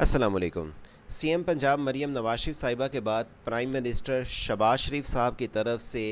अस्सलाम वालेकुम। सीएम पंजाब मरियम नवाज शरीफ साहिबा के बाद प्राइम मिनिस्टर शहबाज शरीफ साहब की तरफ से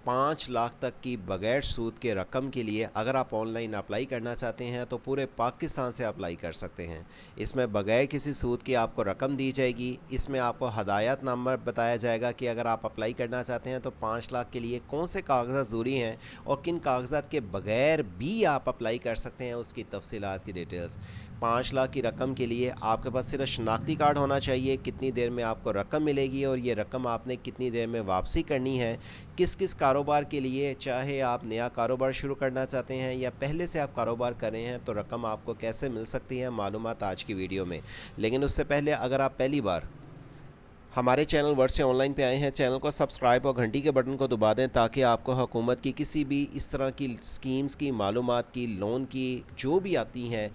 5 लाख तक की बगैर सूद के रकम के लिए अगर आप ऑनलाइन अप्लाई करना चाहते हैं तो पूरे पाकिस्तान से अप्लाई कर सकते हैं। इसमें बगैर किसी सूद की आपको रकम दी जाएगी। इसमें आपको हदायत नंबर बताया जाएगा कि अगर आप अप्लाई करना चाहते हैं तो 5 लाख के लिए कौन से कागजात ज़रूरी हैं और किन कागजात के बगैर भी आप अप्लाई कर सकते हैं, उसकी तफसीलात की डिटेल्स। 5 लाख की रकम के लिए आपके पास सिर्फ शनाख्ती कार्ड होना चाहिए, कितनी देर में आपको रकम मिलेगी और ये रकम आपने कितनी देर में वापसी करनी है, किस किस कारोबार के लिए, चाहे आप नया कारोबार शुरू करना चाहते हैं या पहले से आप कारोबार कर रहे हैं तो रकम आपको कैसे मिल सकती है, मालूमात आज की वीडियो में। लेकिन उससे पहले अगर आप पहली बार हमारे चैनल वर्ड से ऑनलाइन पे आए हैं, चैनल को सब्सक्राइब और घंटी के बटन को दबा दें ताकि आपको हुकूमत की किसी भी इस तरह की स्कीम्स की मालूमात की, लोन की जो भी आती हैं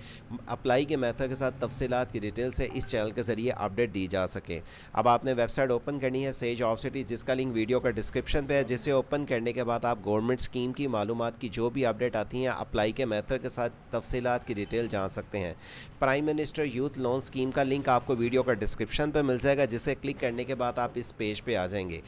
अप्लाई के मेथड के साथ तफसीलात की डिटेल से इस चैनल के ज़रिए अपडेट दी जा सके। अब आपने वेबसाइट ओपन करनी है सेज ऑफ सिटी, जिसका लिंक वीडियो का डिस्क्रिप्शन पे है, जिसे ओपन करने के बाद आप गवर्नमेंट स्कीम की मालूमात की जो भी अपडेट आती हैं अप्लाई के मेथड के साथ तफसीलात की डिटेल जान सकते हैं। Prime minister youth loan scheme का लिंक आपको वीडियो का डिस्क्रिप्शन पर मिल जाएगा, जिसे क्लिक करने के बाद आप इस पेज पे आ जाएंगे।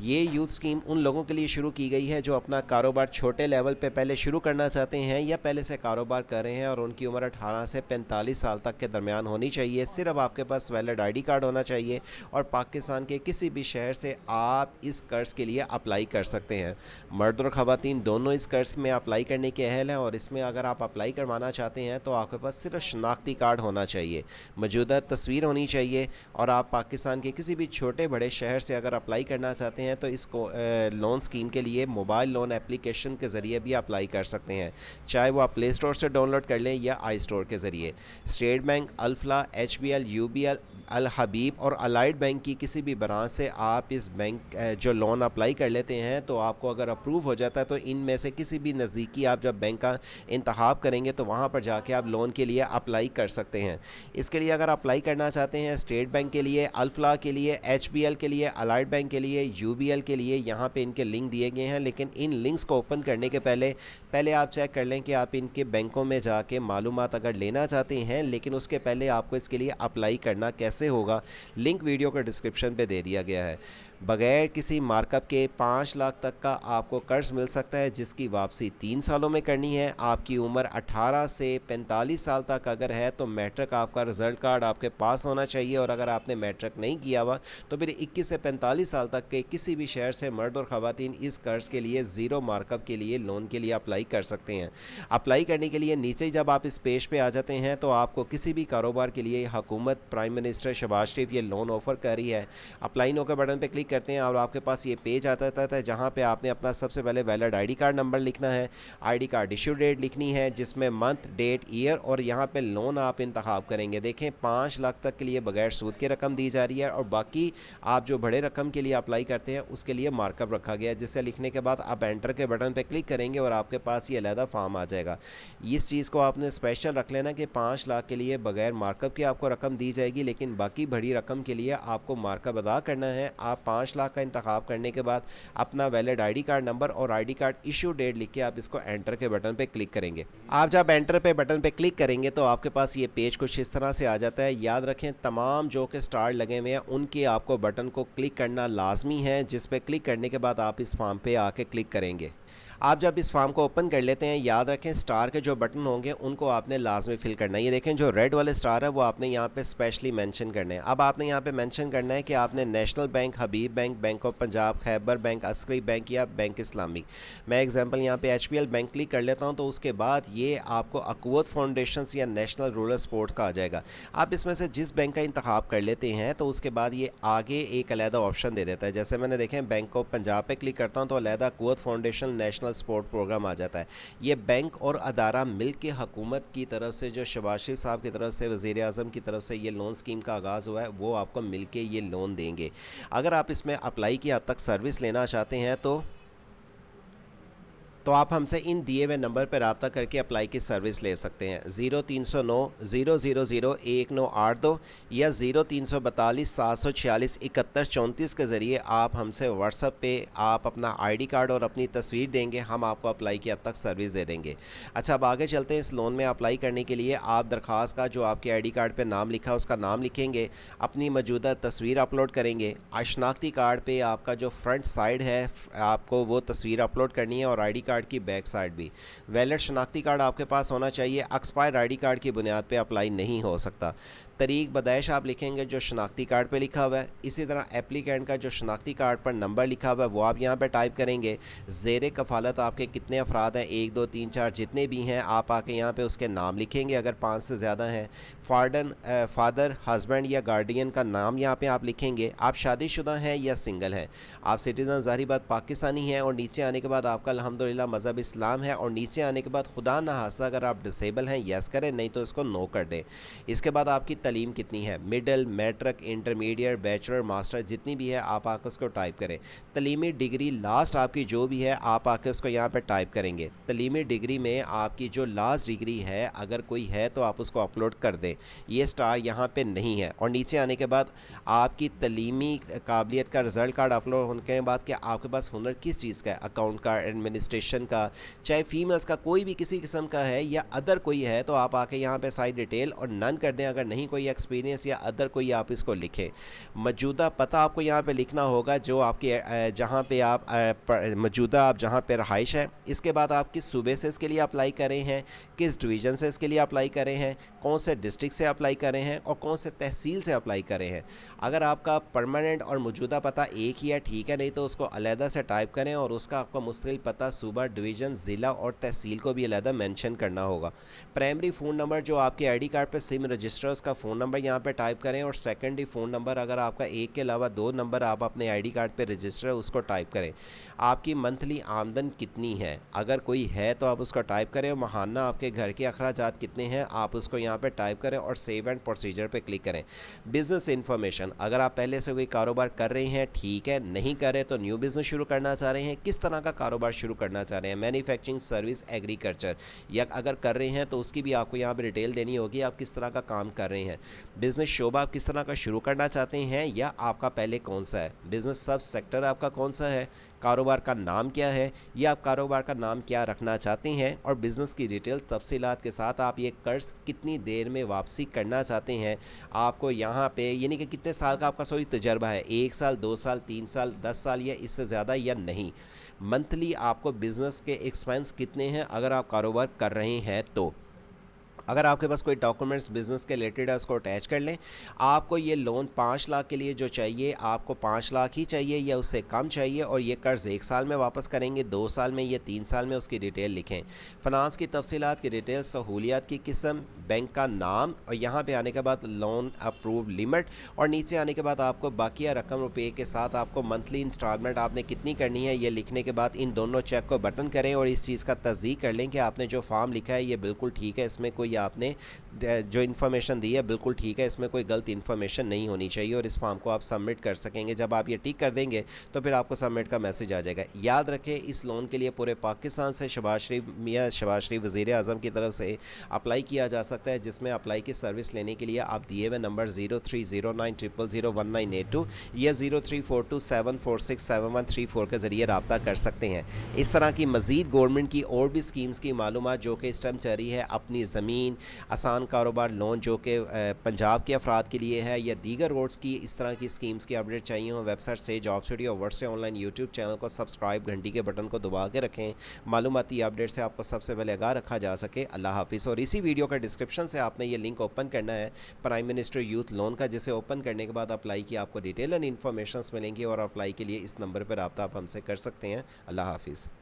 ये यूथ स्कीम उन लोगों के लिए शुरू की गई है जो अपना कारोबार छोटे लेवल पे पहले शुरू करना चाहते हैं या पहले से कारोबार कर रहे हैं और उनकी उम्र 18 से 45 साल तक के दरमियान होनी चाहिए। सिर्फ आपके पास वैलिड आईडी कार्ड होना चाहिए और पाकिस्तान के किसी भी शहर से आप इस कर्ज के लिए अप्लाई कर सकते हैं। मर्द और ख़वातीन दोनों इस कर्ज में अप्लाई करने के अहल हैं और इसमें अगर आप अप्लाई करवाना चाहते हैं तो आपके पास सिर्फ शनाख्ती कार्ड होना चाहिए, मौजूदा तस्वीर होनी चाहिए और आप पाकिस्तान के किसी भी छोटे बड़े शहर से अगर अप्लाई करना चाहते हैं तो इसको लोन स्कीम के लिए मोबाइल लोन एप्लीकेशन के ज़रिए भी अप्लाई कर सकते हैं, चाहे वो आप प्ले स्टोर से डाउनलोड कर लें या आई स्टोर के ज़रिए। State bank, Alfalah, HBL, UBL, अल हबीब और अलाइड बैंक की किसी भी ब्रांच से आप इस बैंक जो लोन अप्लाई कर लेते हैं तो आपको अगर अप्रूव हो जाता है तो इनमें से किसी भी नज़दीकी आप जब बैंक का इंतखाब करेंगे तो वहाँ पर जाके आप लोन के लिए अप्लाई कर सकते हैं। इसके लिए अगर अप्लाई करना चाहते हैं स्टेट बैंक के लिए, अल्फला के लिए, HBL के लिए, अलाइड बैंक के लिए, UBL के लिए, यहाँ पे इनके लिंक दिए गए हैं। लेकिन इन लिंक्स को ओपन करने के पहले आप चेक कर लें कि आप इनके बैंकों में जाके मालूमात अगर लेना चाहते हैं, लेकिन उसके पहले आपको इसके लिए अप्लाई करना कैसे होगा, लिंक वीडियो के डिस्क्रिप्शन पे दे दिया गया है। बगैर किसी मार्कअप के 5 लाख तक का आपको कर्ज मिल सकता है, जिसकी वापसी 3 सालों में करनी है। आपकी उम्र 18 से 45 साल तक अगर है तो मैट्रिक आपका रिज़ल्ट कार्ड आपके पास होना चाहिए और अगर आपने मैट्रिक नहीं किया हुआ तो फिर 21 से 45 साल तक के किसी भी शहर से मर्द और ख़वातीन इस कर्ज के लिए ज़ीरो मार्कअप के लिए लोन के लिए अप्लाई कर सकते हैं। अप्लाई करने के लिए नीचे जब आप इस पेज पे आ जाते हैं तो आपको किसी भी कारोबार के लिए हुकूमत प्राइम मिनिस्टर शहबाज शरीफ ये लोन ऑफ़र कर रही है। अप्लाई नो के बटन पे क्लिक करते हैं और आपके पास ये पेज आता है जहाँ पे आपने अपना सबसे पहले वैलिड आईडी कार्ड नंबर लिखना है, आईडी कार्ड इशू डेट लिखनी है जिसमें मंथ, डेट, ईयर और यहाँ पे लोन आप इंतखाब करेंगे। देखें 5 लाख तक के लिए बगैर सूद की रकम दी जा रही है और बाकी आप जो बड़े रकम के लिए अप्लाई करते हैं उसके लिए मार्कअप रखा गया है, जिससे लिखने के बाद आप एंटर के बटन पर क्लिक करेंगे और आपके पास ये अलहदा फॉर्म आ जाएगा। इस चीज़ को आपने स्पेशल रख लेना कि 5 लाख के लिए बगैर मार्कअप की आपको रकम दी जाएगी, लेकिन बाकी बड़ी रकम के लिए आपको मार्कअप अदा करना है। आप 5 लाख का इंतखाब करने के बाद अपना वैलिड आईडी कार्ड नंबर और आईडी कार्ड इशू डेट लिख के आप इसको एंटर के बटन पे क्लिक करेंगे। आप जब एंटर पे बटन पे क्लिक करेंगे तो आपके पास ये पेज कुछ इस तरह से आ जाता है। याद रखें तमाम जो कि स्टार लगे हुए हैं उनके आपको बटन को क्लिक करना लाजमी है, जिस पे क्लिक करने के बाद आप इस फॉर्म पे आके क्लिक करेंगे। आप जब इस फॉर्म को ओपन कर लेते हैं, याद रखें स्टार के जो बटन होंगे उनको आपने लाजमी फिल करना है। ये देखें जो रेड वाले स्टार है वो आपने यहाँ पे स्पेशली मेंशन करने हैं। अब आपने यहाँ पे मेंशन करना है कि आपने national bank, Habib bank, bank of Punjab, Khyber bank, Askari bank या बैंक इस्लामी। मैं एग्जांपल यहाँ पे HBL बैंक क्लिक कर लेता हूँ तो उसके बाद ये आपको अक़ुव्वत फाउंडेशन या नेशनल रूरल सपोर्ट का आ जाएगा। आप इसमें से जिस बैंक का इंतखाब कर लेते हैं तो उसके बाद ये आगे एक अलहदा ऑप्शन दे देता है। जैसे मैंने देखें बैंक ऑफ पंजाब पे क्लिक करता हूँ तो अलहदा अक़ुव्वत फाउंडेशन नेशनल सपोर्ट प्रोग्राम आ जाता है। ये बैंक और अदारा मिल के हुकूमत की तरफ से, जो शहबाज शरीफ साहब की तरफ से, वज़ीर आज़म की तरफ से ये लोन स्कीम का आगाज़ हुआ है, वो आपको मिल के ये लोन देंगे। अगर आप इसमें अप्लाई की हद तक सर्विस लेना चाहते हैं तो तो आप हमसे इन दिए हुए नंबर पर रब्ता करके अप्लाई की सर्विस ले सकते हैं। 0309 000 1982 या 0342 746 7134 के ज़रिए आप हमसे व्हाट्सएप पे आप अपना आईडी कार्ड और अपनी तस्वीर देंगे, हम आपको अप्लाई की हद तक सर्विस दे देंगे। अच्छा, अब आगे चलते हैं। इस लोन में अप्लाई करने के लिए आप दरख्वास्त का जो आपके आईडी कार्ड पे नाम लिखा है उसका नाम लिखेंगे, अपनी मौजूदा तस्वीर अपलोड करेंगे, शनाख्ती कार्ड पे आपका जो फ्रंट साइड है आपको वो तस्वीर अपलोड करनी है और आईडी कार्ड की बैक साइड भी। वैलिड शनाख्ती कार्ड आपके पास होना चाहिए, एक्सपायर आईडी कार्ड की बुनियाद पे अप्लाई नहीं हो सकता। तरीक बदाइश आप लिखेंगे जो शनाख्ती कार्ड पे लिखा हुआ है। इसी तरह एप्लीकेंट का जो शनाख्ती कार्ड पर नंबर लिखा हुआ है वो आप यहाँ पे टाइप करेंगे। ज़ेर कफ़ालत आपके कितने अफराद हैं, 1 2 3 4 जितने भी हैं, आप आके यहाँ पे उसके नाम लिखेंगे अगर 5 से ज़्यादा हैं। फादर, हस्बैंड या गार्डियन का नाम यहाँ पे आप लिखेंगे। आप शादीशुदा हैं या सिंगल हैं, आप सिटीज़न ज़ाहिर बात पाकिस्तानी हैं, और नीचे आने के बाद आपका अल्हम्दुलिल्लाह मज़हब इस्लाम है, और नीचे आने के बाद खुदा न खास्ता अगर आप डिसेबल हैं यस करें, नहीं तो इसको नो कर दें। इसके बाद आपकी तलीम कितनी है, middle, matric, intermediate, bachelor, master जितनी भी है आप आकर उसको टाइप करें। तलीमी डिग्री लास्ट आपकी जो भी है आप आकर उसको यहाँ पर टाइप करेंगे। तलीमी डिग्री में आपकी जो लास्ट डिग्री है अगर कोई है तो आप उसको अपलोड कर दें, ये स्टार यहाँ पे नहीं है। और नीचे आने के बाद आपकी तलीमी काबिलियत का रिज़ल्ट कार्ड अपलोड होने के बाद कि आपके पास हुनर किस चीज़ का है, अकाउंट का, एडमिनिस्ट्रेशन का, चाहे फीमेल्स का कोई भी किसी किस्म का है या अदर कोई है तो आप आके यहाँ पे सारी डिटेल और नन कर दें। अगर नहीं कोई एक्सपीरियंस या अदर कोई आप इसको लिखें। मौजूदा पता आपको यहाँ पे लिखना होगा जो आपके जहाँ पे आप मौजूदा आप जहाँ पे रहाइश है। इसके बाद आप किस सूबे से इसके लिए अप्लाई कर रहे हैं, किस डिवीज़न से इसके लिए अप्लाई कर रहे हैं, कौन से डिस्ट्रिक्ट से अप्लाई कर रहे हैं और कौन से तहसील से अप्लाई कर रहे हैं। अगर आपका परमानेंट और मौजूदा पता एक ही है ठीक है, नहीं तो उसको अलहदा से टाइप करें और उसका आपका मुस्तकिल पता सूबा, डिवीज़न, ज़िला और तहसील को भी अलहदा मेंशन करना होगा। प्राइमरी फ़ोन नंबर जो आपके आईडी कार्ड पे सिम रजिस्टर उसका फ़ोन नंबर यहाँ पे टाइप करें, और सेकेंडरी फ़ोन नंबर अगर आपका एक के अलावा 2 नंबर आप अपने आईडी कार्ड पे रजिस्टर है उसको टाइप करें। आपकी मंथली आमदन कितनी है अगर कोई है तो आप उसको टाइप करें, और माहाना आपके घर के अखराजात कितने हैं आप उसको यहाँ पे टाइप करें और सेव एंड प्रोसीजर पे क्लिक करें। बिज़नेस इन्फॉर्मेशन, अगर आप पहले से कोई कारोबार कर रहे हैं ठीक है, नहीं कर रहे तो न्यू बिज़नेस शुरू करना चाह रहे हैं, किस तरह का कारोबार शुरू करना चाह रहे हैं, मैन्युफैक्चरिंग, सर्विस, एग्रीकल्चर, या अगर कर रहे हैं तो उसकी भी आपको यहाँ पे डिटेल देनी होगी आप किस तरह का काम कर रहे हैं। बिज़नेस शोबा आप किस तरह का शुरू करना चाहते हैं या आपका पहले कौन सा है, बिज़नेस सब सेक्टर आपका कौन सा है, कारोबार का नाम क्या है या आप कारोबार का नाम क्या रखना चाहते हैं, और बिज़नेस की डिटेल तफसीलात के साथ आप ये कर्ज कितनी देर में वापसी करना चाहते हैं। आपको यहाँ पे यानी कि कितने साल का आपका सोई तजर्बा है, 1 साल, 2 साल, 3 साल, 10 साल या इससे ज़्यादा या नहीं। मंथली आपको बिज़नेस के एक्सपेंस कितने हैं अगर आप कारोबार कर रहे हैं तो। अगर आपके पास कोई डॉक्यूमेंट्स बिज़नेस के रिलेटेड है उसको अटैच कर लें। आपको ये लोन 5 लाख के लिए जो चाहिए आपको 5 लाख ही चाहिए या उससे कम चाहिए, और ये कर्ज़ 1 साल में वापस करेंगे, 2 साल में या 3 साल में, उसकी डिटेल लिखें। फ़ाइनेंस की तफसीलात की डिटेल, सहूलियात की किस्म, बैंक का नाम, और यहाँ पे आने के बाद लोन अप्रूव लिमिट, और नीचे आने के बाद आपको बाकिया रकम रुपये के साथ आपको मंथली इंस्टॉलमेंट आपने कितनी करनी है ये लिखने के बाद इन दोनों चेक को बटन करें और इस चीज़ का तस्दीक कर लें कि आपने जो फॉर्म लिखा है ये बिल्कुल ठीक है, इसमें कोई आपने जो इन्फॉर्मेशन दी है बिल्कुल ठीक है, इसमें कोई गलत इन्फॉर्मेशन नहीं होनी चाहिए, और इस फॉर्म को आप सबमिट कर सकेंगे। जब आप ये टिक कर देंगे तो फिर आपको सबमिट का मैसेज आ जाएगा। याद रखें इस लोन के लिए पूरे पाकिस्तान से मियां शहबाज शरीफ वज़ीर आज़म की तरफ से अप्लाई किया जा सकता है, जिसमें अप्लाई की सर्विस लेने के लिए आप दिए हुए नंबर 0309001982 या 034274674134 के ज़रिए रब्ता कर सकते हैं। इस तरह की मज़ीद गवर्नमेंट की और भी स्कीम्स की मालूमात जो कि इस टाइम चल रही है, अपनी ज़मीन, आसान कारोबार लोन जो कि पंजाब के अफराद के लिए है, या दीगर रोड्स की इस तरह की स्कीम्स की अपडेट चाहिए हो, वेबसाइट से जॉब स्टडी और वर्ड से ऑनलाइन यूट्यूब चैनल को सब्सक्राइब, घंटी के बटन को दबा के रखें, मालूमाती अपडेट से आपको सबसे पहले आगाह रखा जा सके। अल्लाह हाफिज़। और इसी वीडियो का डिस्क्रिप्शन से आपने ये लिंक ओपन करना है प्राइम मिनिस्टर यूथ लोन का, जिसे ओपन करने के बाद अप्लाई की आपको डिटेल एंड इन्फॉर्मेशन मिलेंगी, और अप्लाई के लिए इस नंबर पर रब्ता आप हमसे कर सकते हैं। अल्लाह हाफिज़।